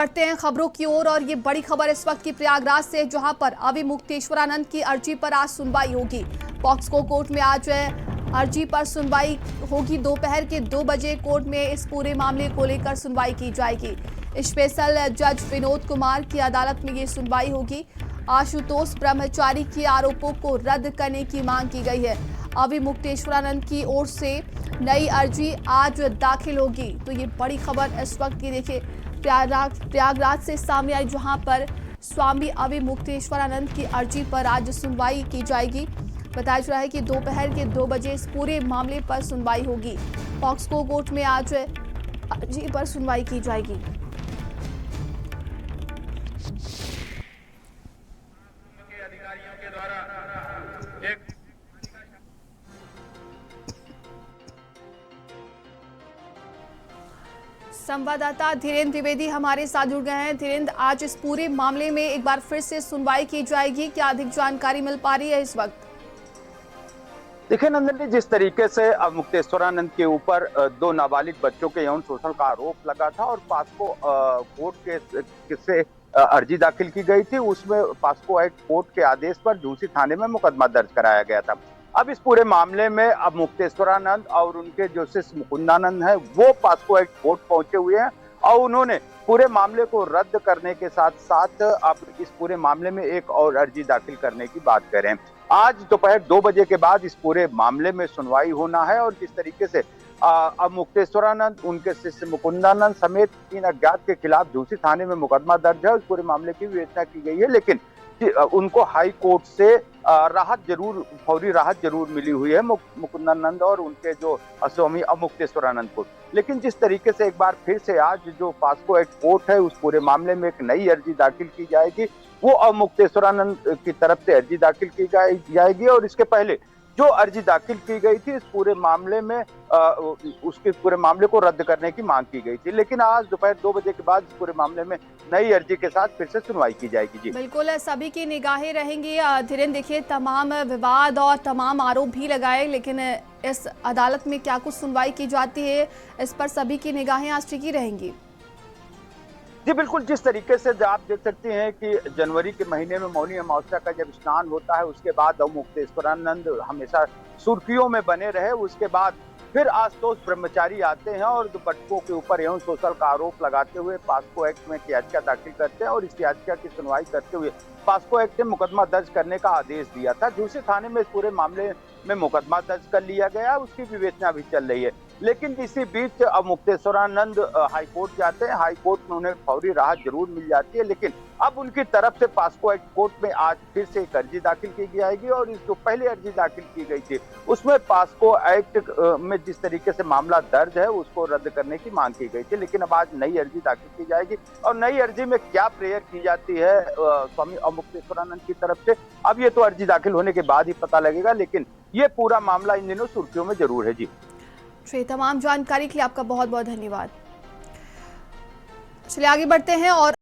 बढ़ते हैं खबरों की ओर और ये बड़ी खबर इस वक्त की प्रयागराज से, जहां पर अभी मुक्तेश्वरानंद की अर्जी पर आज सुनवाई होगी। पॉक्सको कोर्ट में आज अर्जी पर सुनवाई होगी। दोपहर के 2 बजे कोर्ट में इस पूरे मामले को लेकर सुनवाई की जाएगी। स्पेशल जज विनोद कुमार की अदालत में ये सुनवाई होगी। आशुतोष ब्रह्मचारी के आरोपों को रद्द करने की मांग की गई है। अभी मुक्तेश्वरानंद की ओर से नई अर्जी आज दाखिल होगी। तो ये बड़ी खबर इस वक्त की देखिए प्रयागराज से सामने आई, जहां पर स्वामी अभी मुक्तेश्वरानंद की अर्जी पर आज सुनवाई की जाएगी। बताया जा रहा है कि दोपहर के 2 बजे इस पूरे मामले पर सुनवाई होगी। पॉक्सको कोर्ट में आज अर्जी पर सुनवाई की जाएगी। अधिकारियों के द्वारा एक संवाददाता धीरेन्द्र द्विवेदी हमारे साथ जुड़ गए हैं। धीरेन्द्र, आज इस पूरे मामले में एक बार फिर से सुनवाई की जाएगी, क्या अधिक जानकारी मिल पा रही है इस वक्त? देखिए नंदनी, जिस तरीके से अब मुक्तेश्वरानंद के ऊपर 2 नाबालिग बच्चों के यौन शोषण का आरोप लगा था और पॉक्सो कोर्ट के से अर्जी दाखिल की गई थी, उसमें पॉक्सो एक्ट कोर्ट के आदेश पर झूसी थाने में मुकदमा दर्ज कराया गया था। अब इस पूरे मामले में अब मुक्तेश्वरानंद और उनके जो शिष्य मुकुंदानंद है वो पॉक्सो एक्ट कोर्ट पहुंचे हुए हैं और उन्होंने पूरे मामले को रद्द करने के साथ साथ अब इस पूरे मामले में एक और अर्जी दाखिल करने की बात कर रहे हैं। आज दोपहर 2 बजे के बाद इस पूरे मामले में सुनवाई होना है और जिस तरीके से अब मुक्तेश्वरानंद, उनके शिष्य मुकुंदानंद समेत 3 अज्ञात के खिलाफ झूसी थाने में मुकदमा दर्ज है। उस पूरे मामले की विवेचना की गई है, लेकिन उनको हाई कोर्ट से फौरी राहत जरूर मिली हुई है मुकुंदानंद और उनके जो स्वामी मुक्तेश्वरानंद को। लेकिन जिस तरीके से एक बार फिर से आज जो पॉक्सो एक्ट कोर्ट है उस पूरे मामले में एक नई अर्जी दाखिल की जाएगी, वो मुक्तेश्वरानंद की तरफ से अर्जी दाखिल की जाएगी और इसके पहले जो अर्जी दाखिल की गई थी इस पूरे मामले में उसके पूरे मामले को रद्द करने की मांग की गई थी। लेकिन आज दोपहर 2 बजे के बाद इस पूरे मामले में नई अर्जी के साथ फिर से सुनवाई की जाएगी। जी बिल्कुल, सभी की निगाहें रहेंगी। धीरेन्द्र, देखिए तमाम विवाद और तमाम आरोप भी लगाए, लेकिन इस अदालत में क्या कुछ सुनवाई की जाती है इस पर सभी की निगाहें आज टिकी रहेंगी। जी बिल्कुल, जिस तरीके से आप देख सकते हैं कि जनवरी के महीने में मौनी अमावस्या का जब स्नान होता है उसके बाद मुक्तेश्वरानंद हमेशा सुर्खियों में बने रहे। उसके बाद फिर आशुतोष ब्रह्मचारी आते हैं और बच्चों के ऊपर यौन शोषण का आरोप लगाते हुए पॉक्सो एक्ट में याचिका दाखिल करते हैं और इस याचिका की सुनवाई करते हुए पॉक्सो एक्ट में मुकदमा दर्ज करने का आदेश दिया था। झूसी थाने में इस पूरे मामले में मुकदमा दर्ज कर लिया गया, उसकी विवेचना भी चल रही है। लेकिन इसी बीच अब मुक्तेश्वरानंद हाईकोर्ट जाते हैं। हाईकोर्ट में उन्हें फौरी राहत जरूर मिल जाती है, लेकिन अब उनकी तरफ से पॉक्सो एक्ट कोर्ट में आज फिर से एक अर्जी दाखिल की जाएगी और इस जो पहली अर्जी दाखिल की गई थी उसमें पॉक्सो एक्ट में जिस तरीके से मामला दर्ज है उसको रद्द करने की मांग की गई थी। लेकिन अब आज नई अर्जी दाखिल की जाएगी और नई अर्जी में क्या प्रेयर की जाती है स्वामी मुक्तेश्वरानंद की तरफ से, अब ये तो अर्जी दाखिल होने के बाद ही पता लगेगा। लेकिन ये पूरा मामला इन दिनों सुर्खियों में जरूर है। जी तमाम जानकारी के लिए आपका बहुत बहुत धन्यवाद। चलिए आगे बढ़ते हैं और